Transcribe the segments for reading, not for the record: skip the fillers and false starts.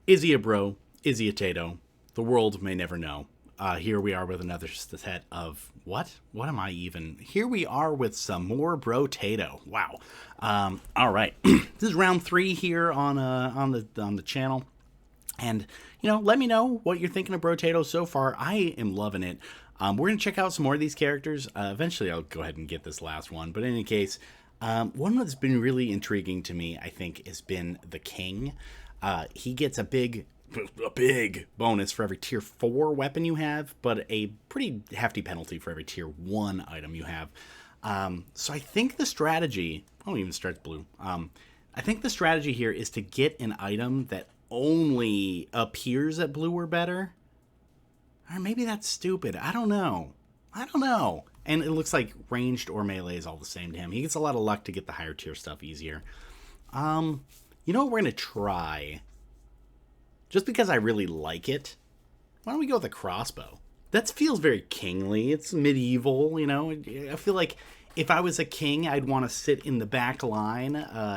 Is he a bro? Is he a tato? The world may never know. Here we are with another set of what? What am I even? Here we are with some more Brotato. Wow. All right. This is round 3 here on the channel, and let me know what you're thinking of Brotato so far. I am loving it. We're gonna check out some more of these characters. Eventually, I'll go ahead and get this last one. But in any case, one that's been really intriguing to me, I think, has been the King. He gets a big bonus for every tier 4 weapon you have, but a pretty hefty penalty for every tier 1 item you have. So I think the strategy, I don't even start blue. I think the strategy here is to get an item that only appears at blue or better. Or maybe that's stupid. I don't know. And it looks like ranged or melee is all the same to him. He gets a lot of luck to get the higher tier stuff easier. You know what we're going to try? Just because I really like it, why don't we go with a crossbow? That feels very kingly. It's medieval, I feel like if I was a king, I'd want to sit in the back line,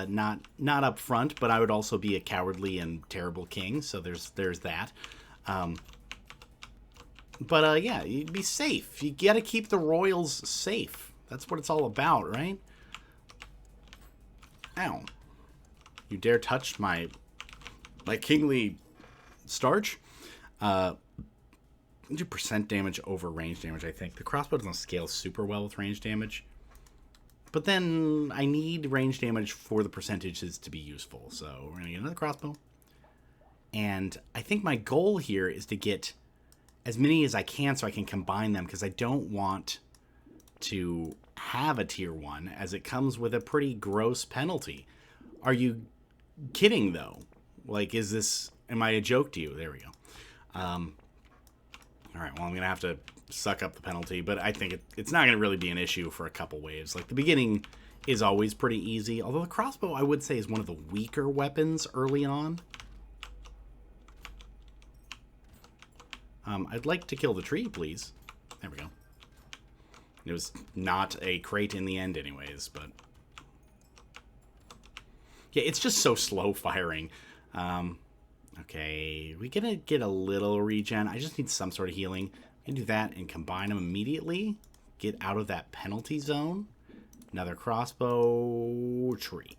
not up front, but I would also be a cowardly and terrible king, so there's that. But yeah, you'd be safe. You gotta keep the royals safe. That's what it's all about, right? Ow. You dare touch my kingly starch? Do percent damage over range damage, I think. The crossbow doesn't scale super well with range damage. But then I need range damage for the percentages to be useful. So we're going to get another crossbow. And I think my goal here is to get as many as I can so I can combine them, because I don't want to have a tier 1 as it comes with a pretty gross penalty. Are you kidding, though? Like, am I a joke to you? There we go. All right, well, I'm going to have to suck up the penalty, but I think it's not going to really be an issue for a couple waves. Like, the beginning is always pretty easy, although the crossbow, I would say, is one of the weaker weapons early on. I'd like to kill the tree, please. There we go. It was not a crate in the end anyways, but... yeah, it's just so slow firing. Okay, we're gonna get a little regen. I just need some sort of healing. I can do that and combine them immediately. Get out of that penalty zone. Another crossbow tree.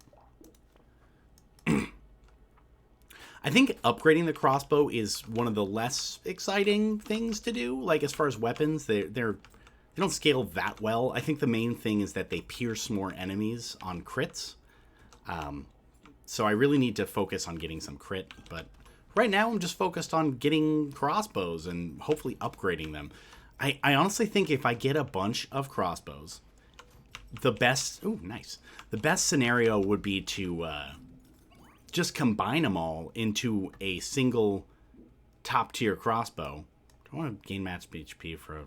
I think upgrading the crossbow is one of the less exciting things to do. Like, as far as weapons, they don't scale that well. I think the main thing is that they pierce more enemies on crits. So I really need to focus on getting some crit, but right now I'm just focused on getting crossbows and hopefully upgrading them. I honestly think if I get a bunch of crossbows, the best scenario would be to just combine them all into a single top tier crossbow. Do I want to gain match HP for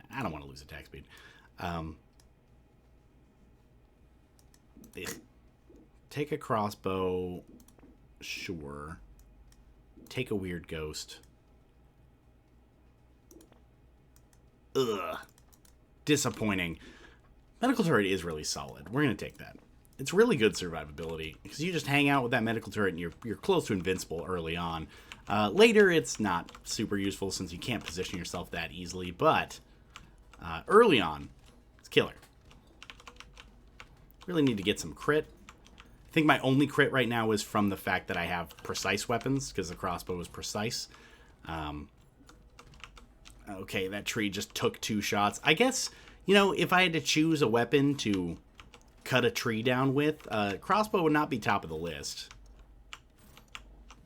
I don't want to lose attack speed. Take a crossbow, sure. Take a weird ghost. Ugh. Disappointing. Medical turret is really solid. We're going to take that. It's really good survivability, because you just hang out with that medical turret and you're close to invincible early on. Later, it's not super useful since you can't position yourself that easily, but early on, it's killer. Really need to get some crit. I think my only crit right now is from the fact that I have precise weapons, because the crossbow is precise. Okay, that tree just took 2 shots. I guess, if I had to choose a weapon to cut a tree down with, crossbow would not be top of the list.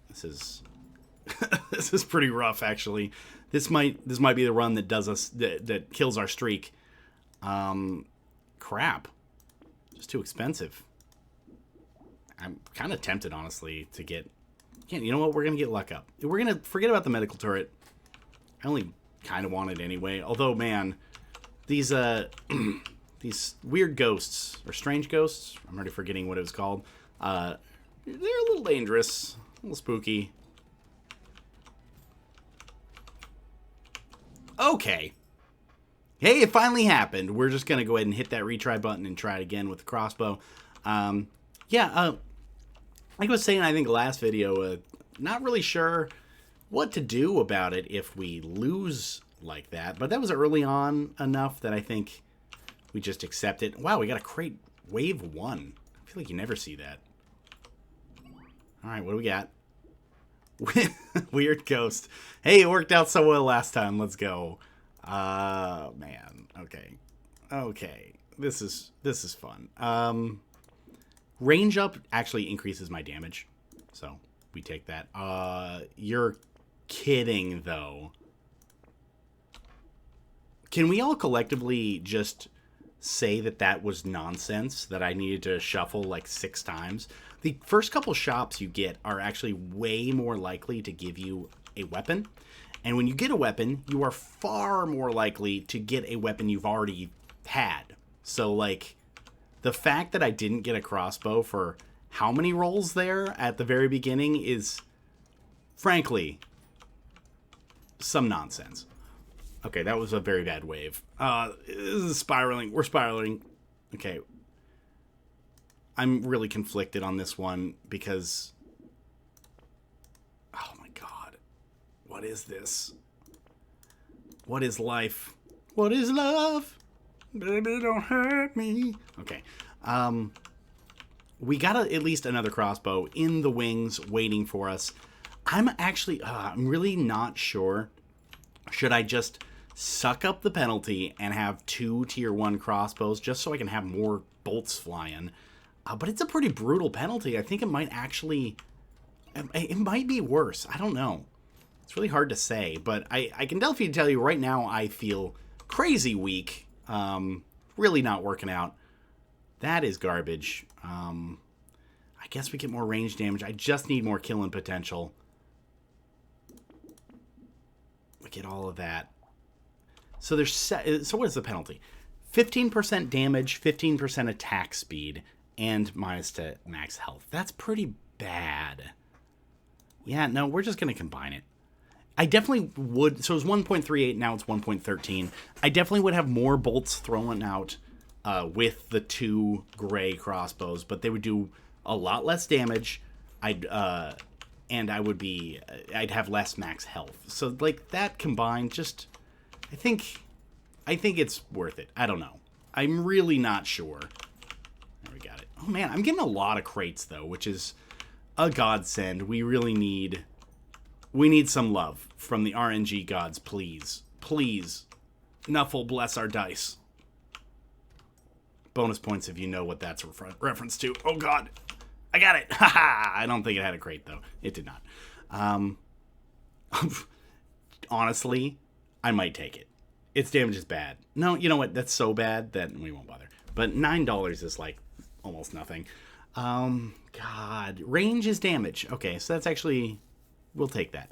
This is this is pretty rough, actually. This might be the run that does us that kills our streak. Crap, just too expensive. I'm kind of tempted, honestly, to get... you know what? We're going to get luck up. We're going to forget about the medical turret. I only kind of want it anyway. Although, man, these these weird ghosts, or strange ghosts, I'm already forgetting what it was called. They're a little dangerous, a little spooky. Okay. Hey, it finally happened. We're just going to go ahead and hit that retry button and try it again with the crossbow. Like I was saying, I think last video, not really sure what to do about it if we lose like that. But that was early on enough that I think we just accept it. Wow, we got a crate wave 1. I feel like you never see that. All right, what do we got? Weird ghost. Hey, it worked out so well last time. Let's go. Man. Okay. Okay. This is fun. Range up actually increases my damage. So, we take that. You're kidding, though. Can we all collectively just say that that was nonsense, that I needed to shuffle like 6 times? The first couple shops you get are actually way more likely to give you a weapon. And when you get a weapon, you are far more likely to get a weapon you've already had. So, like, the fact that I didn't get a crossbow for how many rolls there at the very beginning is, frankly, some nonsense. Okay, that was a very bad wave. This is spiraling. We're spiraling. Okay. I'm really conflicted on this one because... Oh my god. What is this? What is life? What is love? Baby, don't hurt me. Okay. We got at least another crossbow in the wings waiting for us. I'm actually... I'm really not sure. Should I just suck up the penalty and have 2 tier 1 crossbows just so I can have more bolts flying? But it's a pretty brutal penalty. I think it might actually... It might be worse. I don't know. It's really hard to say. But I can definitely tell you right now I feel crazy weak. Really not working out. That is garbage. I guess we get more range damage. I just need more killing potential. We get all of that. So there's... So what is the penalty? 15% damage, 15% attack speed, and minus to max health. That's pretty bad. Yeah, no, we're just going to combine it. I definitely would... So it was 1.38, now it's 1.13. I definitely would have more bolts thrown out with the 2 gray crossbows, but they would do a lot less damage. And I would be... I'd have less max health. So, like, that combined just... I think it's worth it. I don't know. I'm really not sure. There, we got it. Oh, man, I'm getting a lot of crates, though, which is a godsend. We really need... We need some love from the RNG gods, please. Please. Nuffle, bless our dice. Bonus points if you know what that's a reference to. Oh, God. I got it. Haha. I don't think it had a crate, though. It did not. Honestly, I might take it. Its damage is bad. No, you know what? That's so bad that we won't bother. But $9 is, like, almost nothing. God. Range is damage. Okay, so that's actually... We'll take that.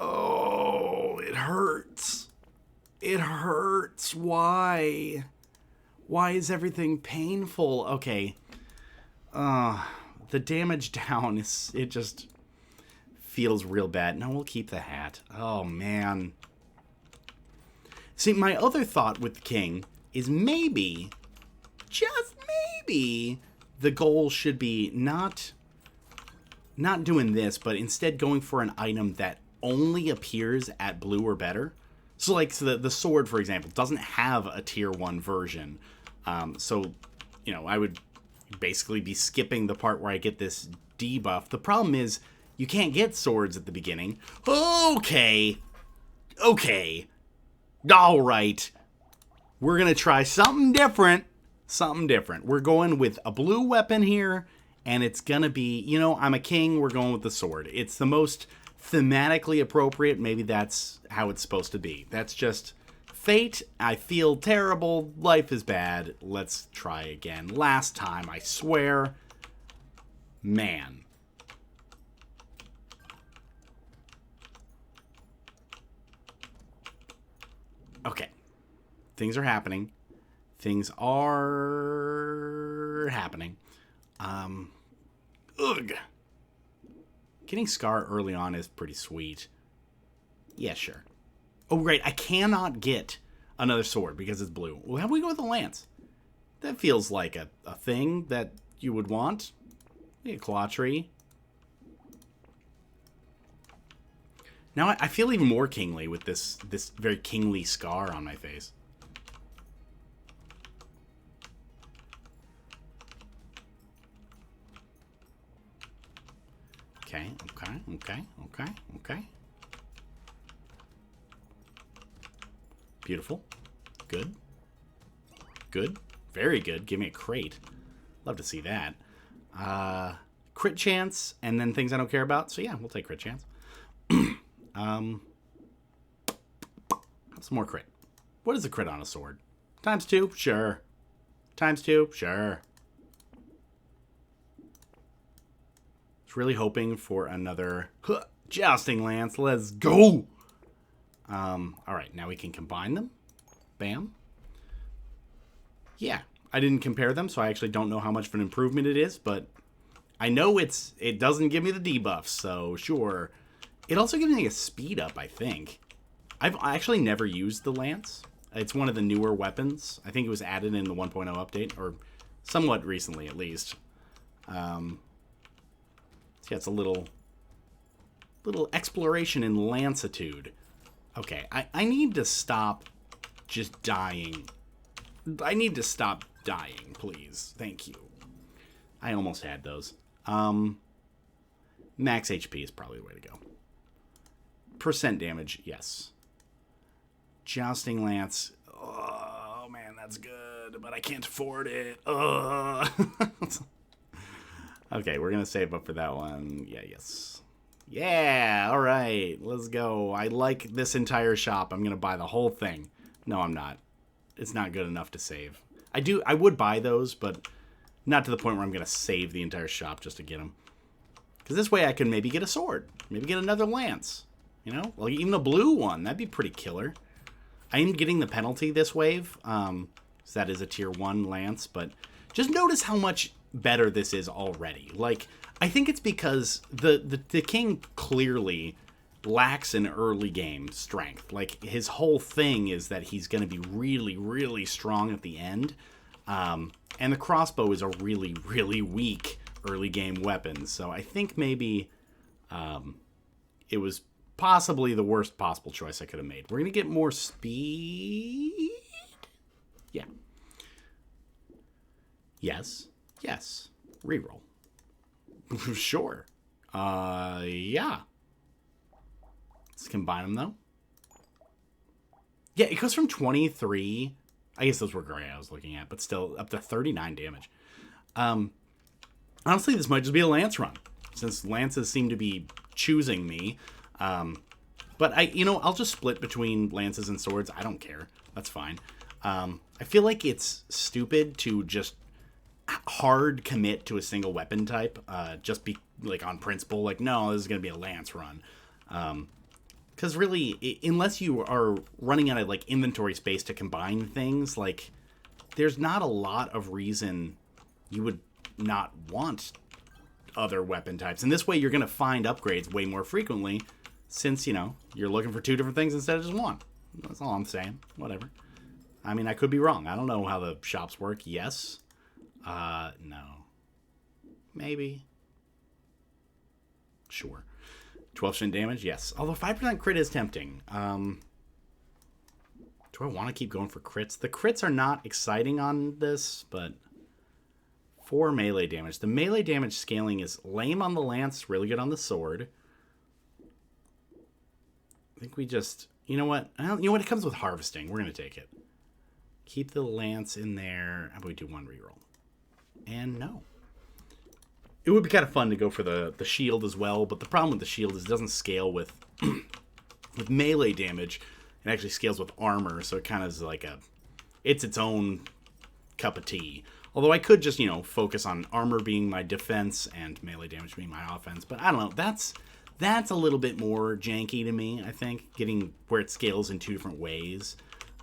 Oh, it hurts. It hurts. Why? Why is everything painful? Okay. The damage down is... It just feels real bad. No, we'll keep the hat. Oh, man. See, my other thought with the king is maybe, just maybe, the goal should be not doing this, but instead going for an item that only appears at blue or better. So, like, the sword, for example, doesn't have a tier 1 version. So, you know, I would basically be skipping the part where I get this debuff. The problem is, you can't get swords at the beginning. Okay. All right. We're going to try something different. We're going with a blue weapon here. And it's going to be, you know, I'm a king. We're going with the sword. It's the most thematically appropriate. Maybe that's how it's supposed to be. That's just fate. I feel terrible. Life is bad. Let's try again. Last time, I swear. Man. Okay. Things are happening. Ugh. Getting Scar early on is pretty sweet. Yeah, sure. Oh, great. I cannot get another sword because it's blue. Well, how do we go with a lance? That feels like a thing that you would want. A claw tree. Now I feel even more kingly with this very kingly scar on my face. Okay, okay. Beautiful. Good. Good. Very good. Give me a crate. Love to see that. Crit chance, and then things I don't care about. So yeah, we'll take crit chance. Some more crit. What is a crit on a sword? ×2? Sure. ×2? Sure. Just really hoping for another jousting lance. Let's go! Alright, now we can combine them. Bam. Yeah, I didn't compare them, so I actually don't know how much of an improvement it is, but I know it doesn't give me the debuffs, so sure. It also gives me a speed up, I think. I've actually never used the lance. It's one of the newer weapons. I think it was added in the 1.0 update, or somewhat recently at least. So yeah, it's a little exploration in lancitude. Okay, I need to stop just dying. I need to stop dying, please. Thank you. I almost had those. Max HP is probably the way to go. Percent damage, yes. Jousting lance. Oh, man, that's good, but I can't afford it. Okay, we're going to save up for that one. Yeah, yes. Yeah, all right, let's go. I like this entire shop. I'm going to buy the whole thing. No, I'm not. It's not good enough to save. I would buy those, but not to the point where I'm going to save the entire shop just to get them. Because this way I can maybe get a sword. Maybe get another lance. You know? Like even a blue one. That'd be pretty killer. I am getting the penalty this wave. So that is a tier 1 lance. But just notice how much better this is already. Like, I think it's because the king clearly lacks an early game strength. Like, his whole thing is that he's going to be really, really strong at the end. And the crossbow is a really, really weak early game weapon. So I think maybe it was possibly the worst possible choice I could have made. We're going to get more speed. Yeah. Yes. Yes. Reroll. Sure. Yeah. Let's combine them, though. Yeah, it goes from 23... I guess those were gray I was looking at, but still up to 39 damage. Honestly, this might just be a lance run, since lances seem to be choosing me. But I'll just split between lances and swords. I don't care. That's fine. I feel like it's stupid to just hard commit to a single weapon type, just be like on principle. Like, no, this is gonna be a lance run. Because really, unless you are running out of like inventory space to combine things, like there's not a lot of reason you would not want other weapon types. And this way, you're gonna find upgrades way more frequently, since you're looking for 2 different things instead of just one. That's all I'm saying. Whatever. I mean, I could be wrong. I don't know how the shops work. Yes. No. Maybe. Sure. 12% damage? Yes. Although 5% crit is tempting. Do I want to keep going for crits? The crits are not exciting on this, but 4 melee damage. The melee damage scaling is lame on the lance, really good on the sword. I think we just... You know what? It comes with harvesting. We're going to take it. Keep the lance in there. How about we do 1 reroll? And no. It would be kind of fun to go for the shield as well, but the problem with the shield is it doesn't scale with with melee damage. It actually scales with armor, so it kind of is like it's its own cup of tea. Although I could just, focus on armor being my defense and melee damage being my offense. But I don't know. That's a little bit more janky to me, I think, getting where it scales in 2 different ways.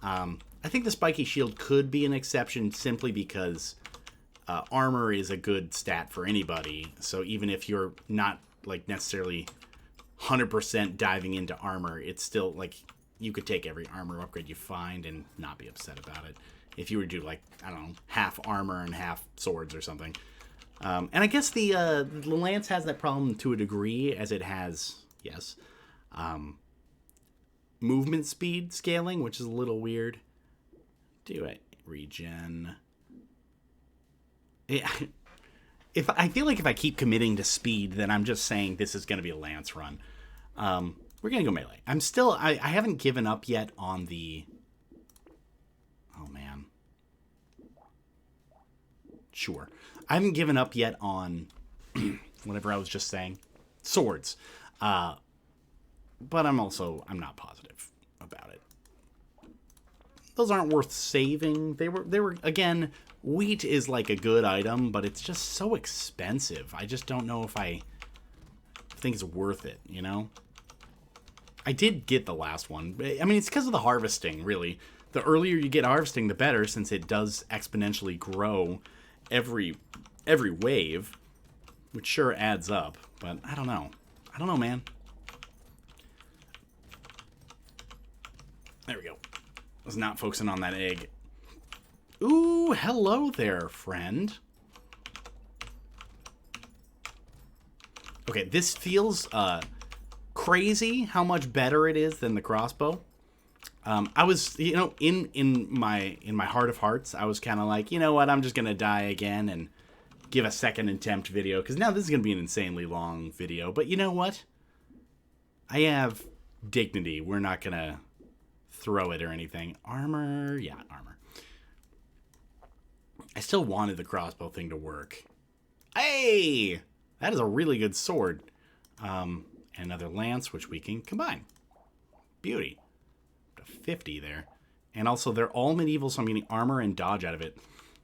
I think the spiky shield could be an exception simply because... armor is a good stat for anybody, so even if you're not like necessarily 100% diving into armor, it's still like you could take every armor upgrade you find and not be upset about it. If you were to do like, I don't know, half armor and half swords or something. And I guess the lance has that problem to a degree, as it has, yes, movement speed scaling, which is a little weird. Do it. Regen. If I feel like if I keep committing to speed, then I'm just saying this is going to be a Lance run. We're going to go melee. I haven't given up yet on the... Oh, man. Sure. I haven't given up yet on whatever I was just saying. Swords. But I'm not positive about it. Those aren't worth saving. They were again, wheat is like a good item, but it's just so expensive. I just don't know if I think it's worth it, you know? I did get the last one. I mean, it's because of the harvesting, really. The earlier you get harvesting, the better, since it does exponentially grow every wave, which sure adds up, but I don't know. I don't know, man. There we go. I was not focusing on that egg. Ooh, hello there, friend. Okay, this feels crazy how much better it is than the crossbow. I was, you know, in my heart of hearts, I was kind of like, you know what, I'm just gonna die again and give a second attempt video, because now this is gonna be an insanely long video. But you know what? I have dignity. We're not gonna throw it or anything. Armor, yeah, armor. I still wanted the crossbow thing to work. Hey, that is a really good sword. Another lance, which we can combine. Beauty. 50 there. And also, they're all medieval, so I'm getting armor and dodge out of it.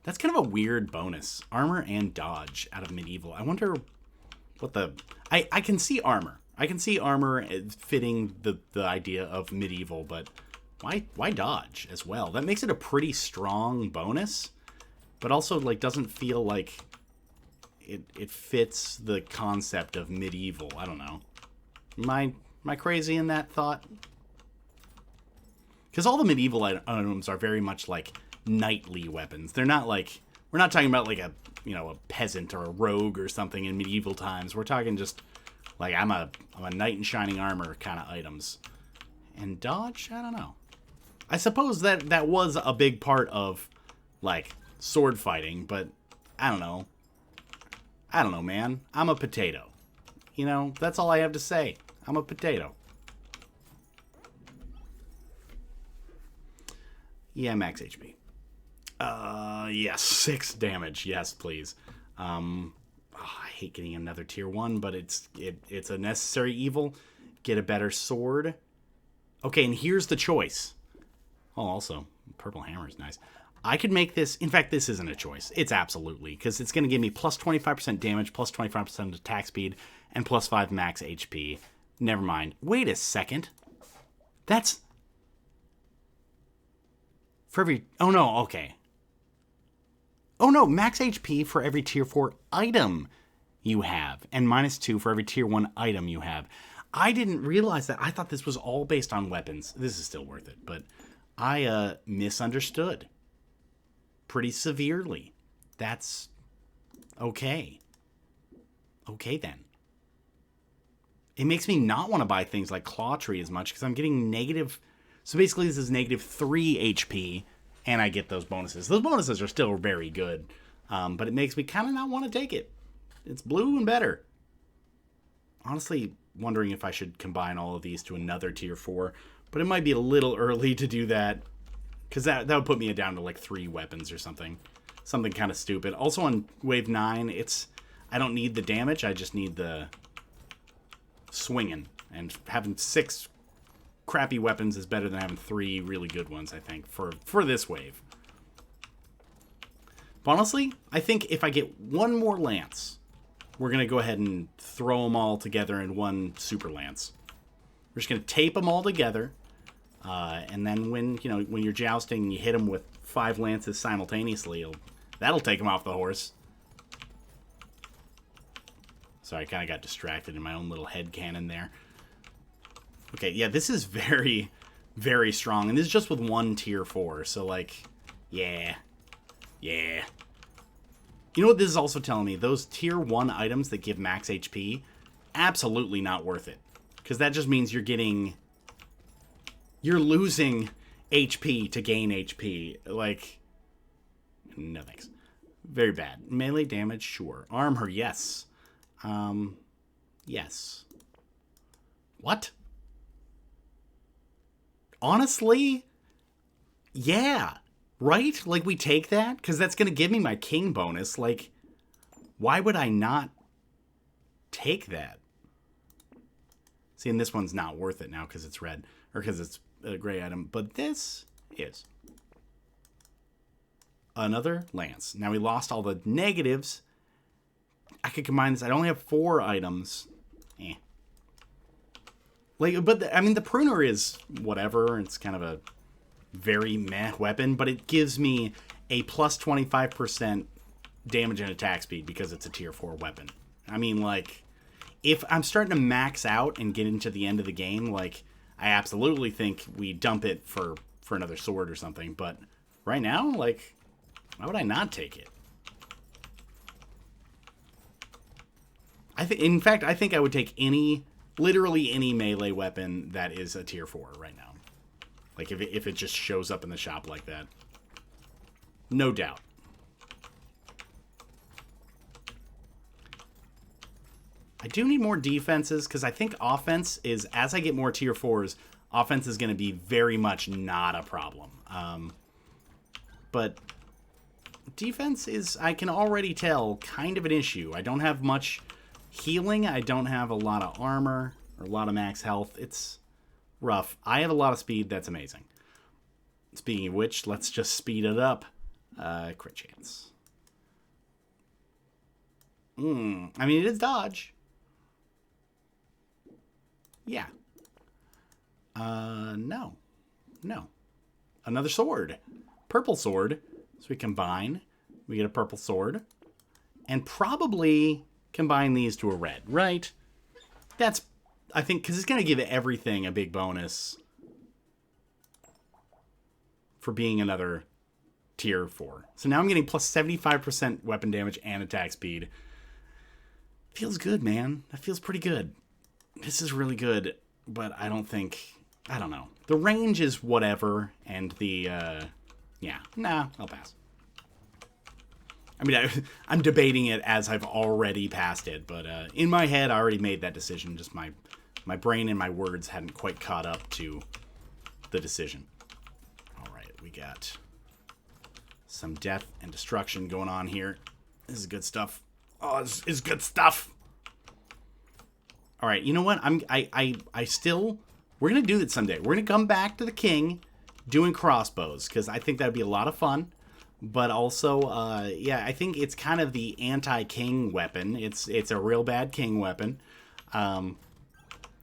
That's kind of a weird bonus. Armor and dodge out of medieval. I wonder what the... I can see armor. I can see armor fitting the idea of medieval, but why dodge as well? That makes it a pretty strong bonus, but also like doesn't feel like it fits the concept of medieval. I don't know. Am I crazy in that thought? Because all the medieval items are very much like knightly weapons. They're not like... We're not talking about like a peasant or a rogue or something in medieval times. We're talking just like I'm a knight in shining armor kind of items. And dodge? I don't know. I suppose that was a big part of like sword fighting, but I don't know. I don't know, man. I'm a potato. You know, that's all I have to say. I'm a potato. Yeah, max HP. Yes, 6 damage. Yes, please. I hate getting another tier 1, but it's a necessary evil. Get a better sword. Okay, and here's the choice. Oh, also, purple hammer is nice. I could make this... In fact, this isn't a choice. It's absolutely, because it's going to give me plus 25% damage, plus 25% attack speed, and plus 5 max HP. Never mind. Wait a second. That's... For every... Oh, no, okay. Oh, no, max HP for every tier 4 item you have, and minus 2 for every tier 1 item you have. I didn't realize that. I thought this was all based on weapons. This is still worth it, but I misunderstood pretty severely. That's okay. Okay, then. It makes me not want to buy things like Claw Tree as much, because I'm getting negative... So basically this is negative 3 HP, and I get those bonuses. Those bonuses are still very good, but it makes me kind of not want to take it. It's blue and better. Honestly, wondering if I should combine all of these to another tier 4, but it might be a little early to do that, because that would put me down to like 3 weapons or something. Something kind of stupid. Also on wave 9, I don't need the damage, I just need the swinging. And having 6 crappy weapons is better than having 3 really good ones, I think, for this wave. But honestly, I think if I get one more lance, we're going to go ahead and throw them all together in one super lance. We're just going to tape them all together, and then when you're jousting and you hit them with 5 lances simultaneously, that'll take them off the horse. Sorry, I kind of got distracted in my own little headcanon there. Okay, yeah, this is very, very strong. And this is just with 1 tier 4. So, like, yeah. Yeah. You know what this is also telling me? Those tier 1 items that give max HP, absolutely not worth it. Because that just means you're losing HP to gain HP. Like, no thanks. Very bad. Melee damage, sure. Armor, yes. Yes. What? Honestly, yeah. Right? Like, we take that? Because that's going to give me my king bonus. Like, why would I not take that? See, and this one's not worth it now because it's red. Or because it's a gray item. But this is. Another lance. Now we lost all the negatives. I could combine this. I only have 4 items. Like, but I mean, the pruner is whatever. It's kind of a very meh weapon, but it gives me a plus 25% damage and attack speed because it's a tier 4 weapon. I mean, like, if I'm starting to max out and get into the end of the game, like, I absolutely think we dump it for another sword or something. But right now, like, why would I not take it? In fact, I think I would take literally any melee weapon that is a tier 4 right now. Like, if it just shows up in the shop like that. No doubt. I do need more defenses, because I think offense is, as I get more tier 4s, offense is going to be very much not a problem. But defense is, I can already tell, kind of an issue. I don't have much healing. I don't have a lot of armor or a lot of max health. It's rough. I have a lot of speed. That's amazing. Speaking of which, let's just speed it up. Crit chance. I mean, it is dodge. Yeah. No. Another sword. Purple sword. So we combine. We get a purple sword. And probably combine these to a red, right? That's, I think, because it's going to give everything a big bonus for being another tier 4. So now I'm getting plus 75% weapon damage and attack speed. Feels good, man. That feels pretty good. This is really good, but I don't know. The range is whatever, and the, I'll pass. I mean, I'm debating it as I've already passed it, but in my head, I already made that decision. Just my brain and my words hadn't quite caught up to the decision. All right, we got some death and destruction going on here. This is good stuff. Oh, this is good stuff. All right, you know what? I still, we're gonna do that someday. We're gonna come back to the king doing crossbows because I think that'd be a lot of fun. But also, I think it's kind of the anti-king weapon. It's a real bad king weapon.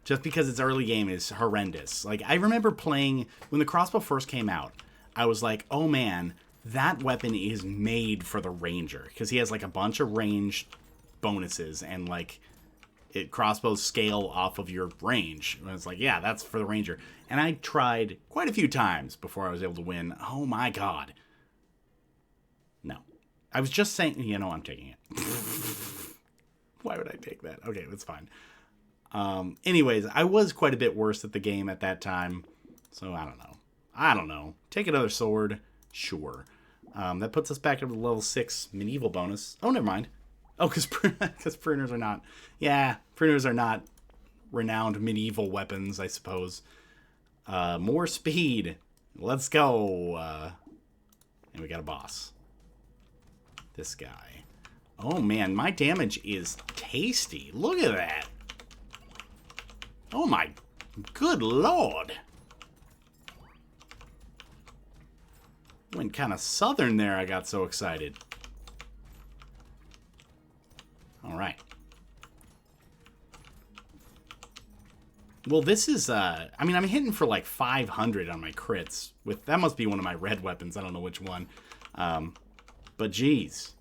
Just because its early game is horrendous. Like, I remember playing, when the crossbow first came out, I was like, oh man, that weapon is made for the ranger. Because he has, like, a bunch of range bonuses, and, like, crossbows scale off of your range. And it's like, yeah, that's for the ranger. And I tried quite a few times before I was able to win. Oh my god. No. I was just saying, I'm taking it. Why would I take that? Okay, that's fine. Anyways, I was quite a bit worse at the game at that time. So, I don't know. Take another sword. Sure. That puts us back up to the level 6 medieval bonus. Oh, never mind. Oh, because pruners are not... Yeah, pruners are not renowned medieval weapons, I suppose. More speed. Let's go. And we got a boss. This guy. Oh, man, my damage is tasty. Look at that. Oh, my good lord. Went kind of southern there. I got so excited. All right. Well, this is, I'm hitting for like 500 on my crits. That must be one of my red weapons. I don't know which one. But geez,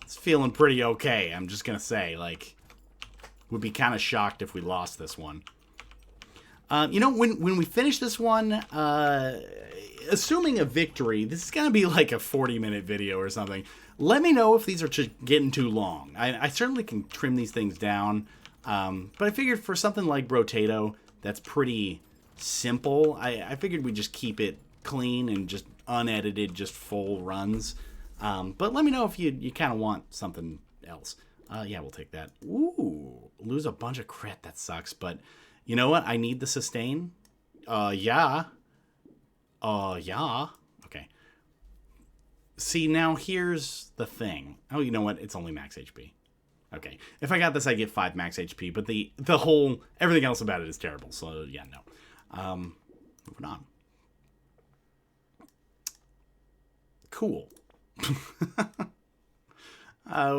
it's feeling pretty okay. I'm just going to say, like, would be kind of shocked if we lost this one. When we finish this one, assuming a victory, this is going to be like a 40-minute video or something. Let me know if these are just getting too long. I certainly can trim these things down. But I figured for something like Brotato, that's pretty simple. I figured we'd just keep it clean and just unedited, just full runs. But let me know if you kind of want something else. Yeah, we'll take that. Ooh, lose a bunch of crit. That sucks. But you know what? I need the sustain. Yeah. Yeah. Okay. See, now here's the thing. Oh, you know what? It's only max HP. Okay. If I got this, I get 5 max HP. But the whole, everything else about it is terrible. So, yeah, no. Moving on. Cool.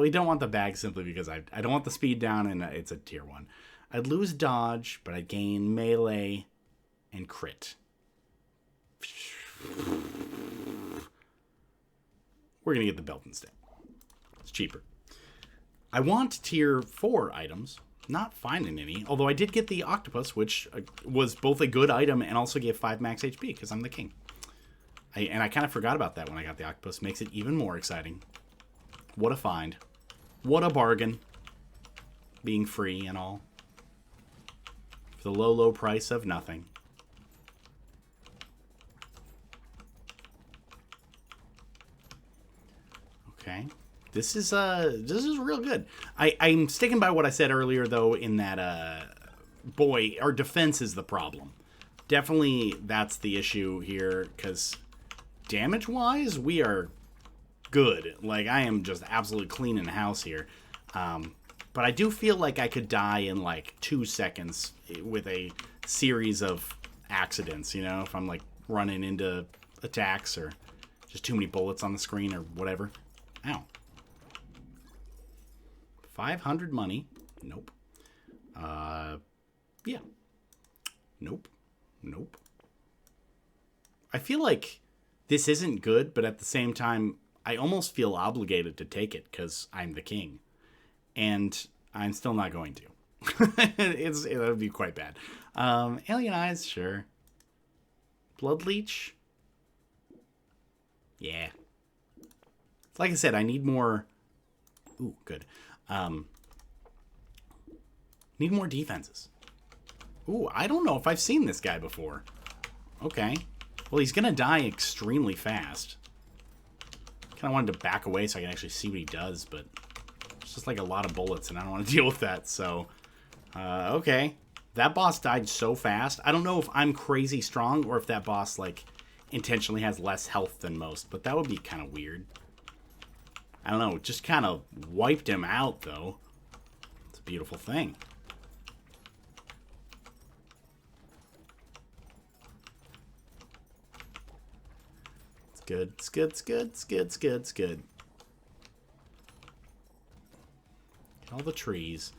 We don't want the bag simply because I don't want the speed down and it's a tier 1. I'd lose dodge, but I'd gain melee and crit. We're going to get the belt instead. It's cheaper. I want tier 4 items. Not finding any. Although I did get the octopus, which was both a good item and also gave 5 max HP because I'm the king. And I kind of forgot about that when I got the octopus. Makes it even more exciting. What a find. What a bargain. Being free and all. For the low, low price of nothing. Okay. This is real good. I'm sticking by what I said earlier, though, in that, boy, our defense is the problem. Definitely that's the issue here, because damage-wise, we are good. Like, I am just absolutely cleaning house here. But I do feel like I could die in, like, 2 seconds with a series of accidents, you know? If I'm, like, running into attacks or just too many bullets on the screen or whatever. Ow. 500 money. Nope. Yeah. Nope. Nope. I feel like this isn't good, but at the same time, I almost feel obligated to take it because I'm the king. And I'm still not going to. It would be quite bad. Alien Eyes, sure. Blood Leech? Yeah. Like I said, I need more... Ooh, good. Need more defenses. Ooh, I don't know if I've seen this guy before. Okay. Well, he's gonna die extremely fast. Kind of wanted to back away so I can actually see what he does, but it's just like a lot of bullets, and I don't want to deal with that, so... okay. That boss died so fast. I don't know if I'm crazy strong or if that boss, like, intentionally has less health than most, but that would be kind of weird. I don't know, just kind of wiped him out, though. It's a beautiful thing. It's good, it's good, it's good, it's good, it's good, it's good. Get all the trees.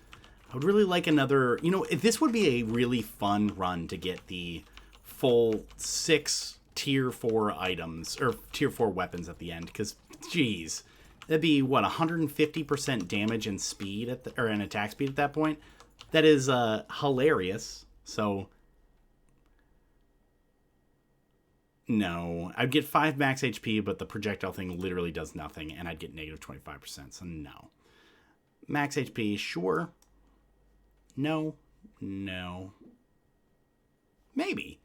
I would really like another... You know, this would be a really fun run to get the full 6 tier 4 items, or tier 4 weapons at the end, because, geez... That'd be, what, 150% damage and speed, or an attack speed at that point? That is hilarious. So, no. I'd get 5 max HP, but the projectile thing literally does nothing, and I'd get negative 25%, so no. Max HP, sure. No. No. Maybe.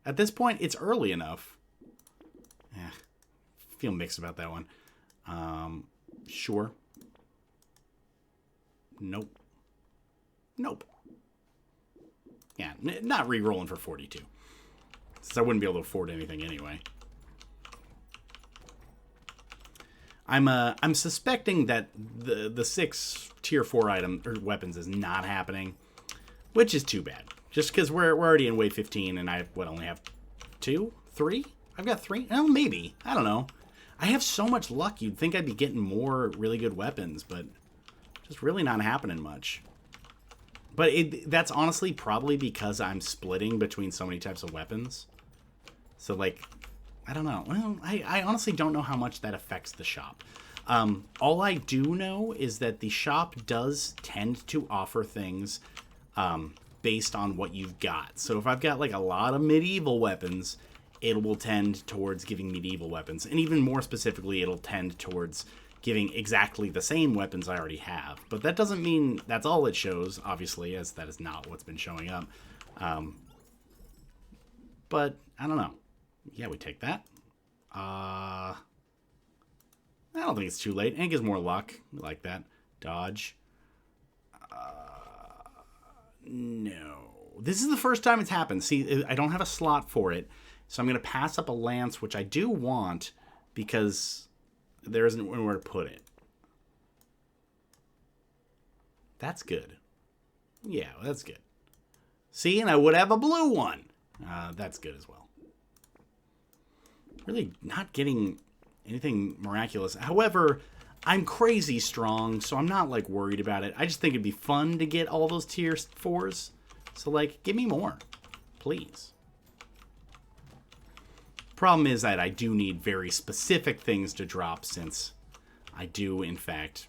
At this point, it's early enough. Feel mixed about that one. Sure. Nope. Nope. Yeah, not re-rolling for 42. Since I wouldn't be able to afford anything anyway. I'm suspecting that the 6 tier 4 item or weapons is not happening, which is too bad. Just because we're already in wave 15 and I only have 2, 3? I've got 3. Well, maybe. I don't know. I have so much luck, you'd think I'd be getting more really good weapons, but just really not happening much. But that's honestly probably because I'm splitting between so many types of weapons. So, like, I don't know. Well, I honestly don't know how much that affects the shop. All I do know is that the shop does tend to offer things based on what you've got. So if I've got, like, a lot of medieval weapons... it will tend towards giving medieval weapons. And even more specifically, it'll tend towards giving exactly the same weapons I already have. But that doesn't mean that's all it shows, obviously, as that is not what's been showing up. But I don't know. Yeah, we take that. I don't think it's too late. And it gives more luck. We like that. Dodge. No. This is the first time it's happened. See, I don't have a slot for it. So I'm going to pass up a lance, which I do want because there isn't anywhere to put it. That's good. Yeah, that's good. See, and I would have a blue one. That's good as well. Really not getting anything miraculous. However, I'm crazy strong, so I'm not, like, worried about it. I just think it'd be fun to get all those tier 4s. So, like, give me more. Please. Problem is that I do need very specific things to drop, since I do, in fact,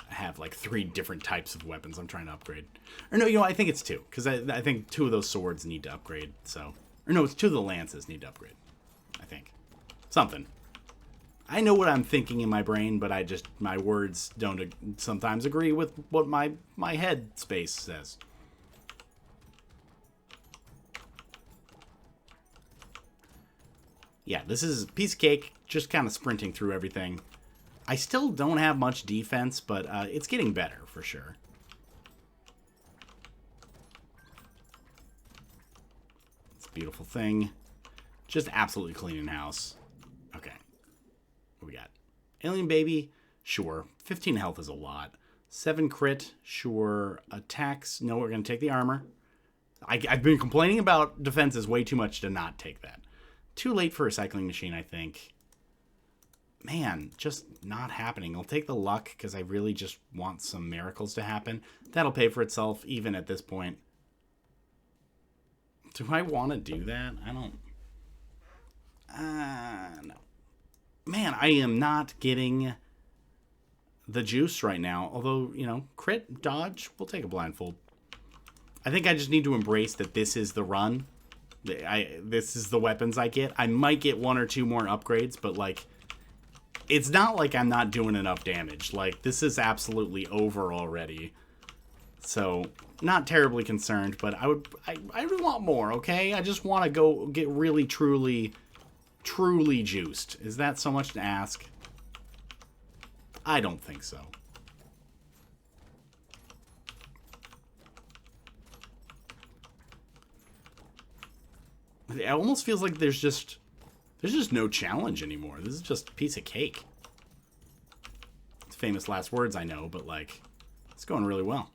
have, like, 3 different types of weapons I'm trying to upgrade. Or no, you know, I think it's 2, because I think 2 of those swords need to upgrade, so... Or no, it's 2 of the lances need to upgrade, I think. Something. I know what I'm thinking in my brain, but my words don't sometimes agree with what my head space says. Yeah, this is a piece of cake, just kind of sprinting through everything. I still don't have much defense, but it's getting better for sure. It's a beautiful thing. Just absolutely cleaning house. Okay. What we got? Alien baby? Sure. 15 health is a lot. 7 crit? Sure. Attacks? No, we're going to take the armor. I've been complaining about defenses way too much to not take that. Too late for a recycling machine, I think. Man, just not happening. I'll take the luck because I really just want some miracles to happen. That'll pay for itself even at this point. Do I want to do that? I don't... no. Man, I am not getting the juice right now. Although, you know, crit, dodge, we'll take a blindfold. I think I just need to embrace that this is the run. This is the weapons I get. I might get 1 or 2 more upgrades, but, like, it's not like I'm not doing enough damage. Like, this is absolutely over already. So, not terribly concerned, but I really want more, okay? I just want to go get really, truly juiced. Is that so much to ask? I don't think so. It almost feels like there's just no challenge anymore. This is just a piece of cake. It's famous last words, I know, but, like, it's going really well.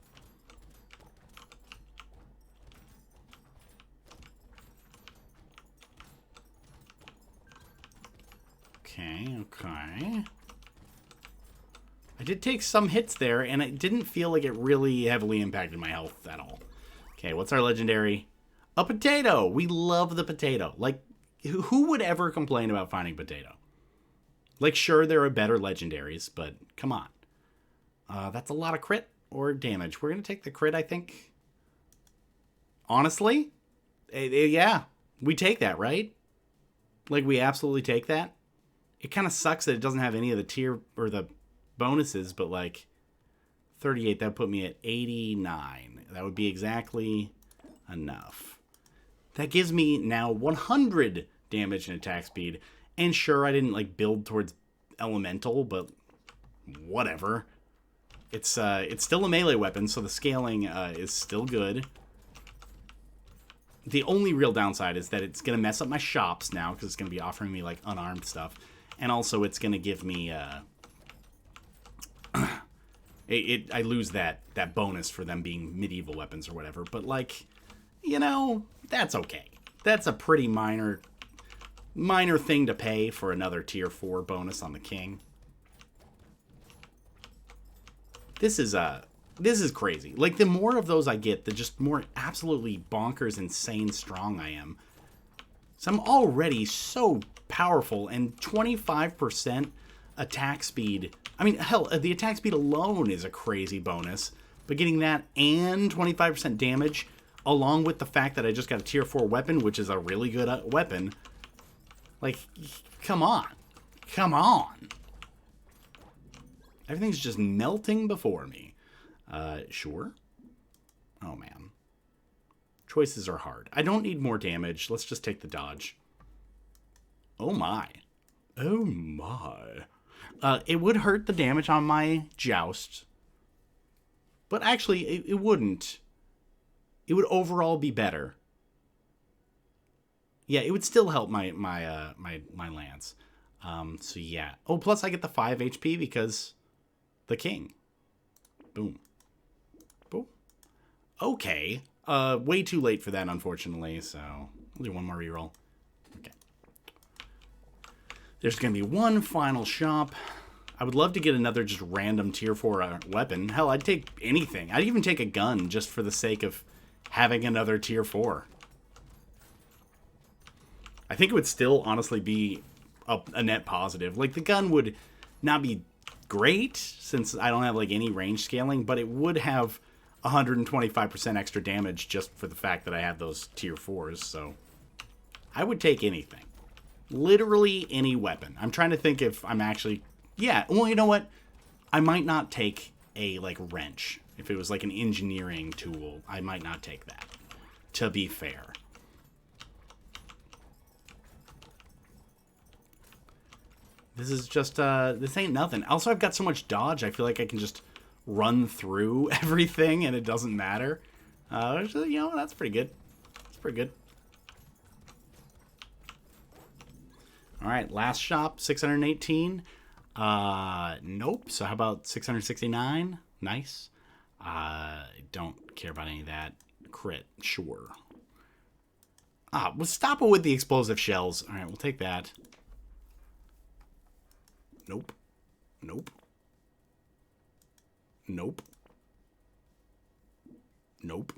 Okay. I did take some hits there, and it didn't feel like it really heavily impacted my health at all. Okay, what's our legendary? A potato! We love the potato. Like, who would ever complain about finding potato? Like, sure, there are better legendaries, but come on. That's a lot of crit or damage. We're going to take the crit, I think. Honestly? Yeah, we take that, right? Like, we absolutely take that. It kind of sucks that it doesn't have any of the tier or the bonuses, but, like, 38, that would put me at 89. That would be exactly enough. That gives me now 100 damage and attack speed. And sure, I didn't, like, build towards elemental, but whatever. It's still a melee weapon, so the scaling is still good. The only real downside is that it's going to mess up my shops now, because it's going to be offering me, like, unarmed stuff. And also, it's going to give me... I lose that bonus for them being medieval weapons or whatever. But, like, you know, that's okay. That's a pretty minor thing to pay for another tier 4 bonus on the king. This is crazy. Like, the more of those I get, the just more absolutely bonkers, insane strong I am. So I'm already so powerful, and 25% attack speed. I mean, hell, the attack speed alone is a crazy bonus. But getting that and 25% damage, along with the fact that I just got a tier 4 weapon, which is a really good weapon. Like, come on. Come on. Everything's just melting before me. Sure. Oh, man. Choices are hard. I don't need more damage. Let's just take the dodge. Oh, my. Oh, my. It would hurt the damage on my Joust. But actually, it wouldn't. It would overall be better. Yeah, it would still help my Lance. So, yeah. Oh, plus I get the 5 HP because the king. Boom. Boom. Okay. Way too late for that, unfortunately, so I'll do one more reroll. Okay. There's going to be one final shop. I would love to get another just random tier 4 weapon. Hell, I'd take anything. I'd even take a gun just for the sake of having another tier 4. I think it would still honestly be a net positive. Like, the gun would not be great since I don't have like any range scaling, but it would have 125% extra damage just for the fact that I have those tier 4s, so I would take anything. Literally any weapon. I'm trying to think if I'm actually... Yeah, well, you know what? I might not take a, like, wrench. If it was, like, an engineering tool, I might not take that, to be fair. This is just, this ain't nothing. Also, I've got so much dodge, I feel like I can just run through everything and it doesn't matter. You know, that's pretty good. That's pretty good. Alright, last shop, 618. Nope. So how about 669? Nice. Don't care about any of that. Crit, sure. We'll stop it with the explosive shells. Alright, we'll take that. Nope. Nope. Nope. Nope.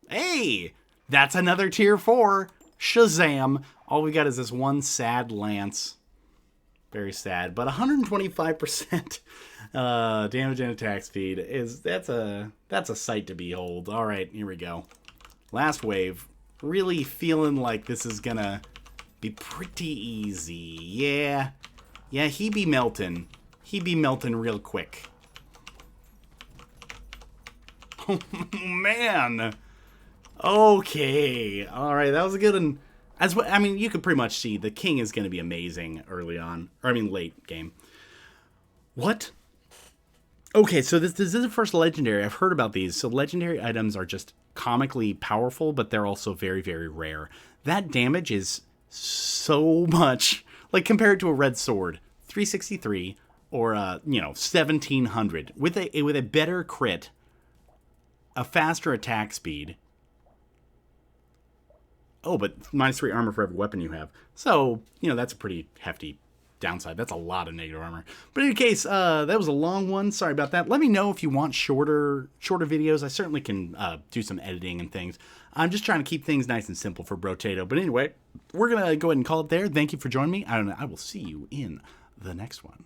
Hey! That's another tier 4. Shazam. All we got is this one sad Lance. Very sad. But 125% damage and attack speed that's a sight to behold. Alright, here we go. Last wave. Really feeling like this is gonna be pretty easy. Yeah. Yeah, he be melting. He be melting real quick. Oh, man. Okay. Alright, that was a good one. I mean, you could pretty much see the king is going to be amazing early on. Or, I mean, late game. What? Okay, so this is the first legendary. I've heard about these. So legendary items are just comically powerful, but they're also very, very rare. That damage is so much. Like, compared to a red sword. 363 or, 1700. With a better crit, a faster attack speed. Oh, but -3 armor for every weapon you have. So, that's a pretty hefty downside. That's a lot of negative armor. But in any case, that was a long one. Sorry about that. Let me know if you want shorter videos. I certainly can do some editing and things. I'm just trying to keep things nice and simple for Brotato. But anyway, we're going to go ahead and call it there. Thank you for joining me. I will see you in the next one.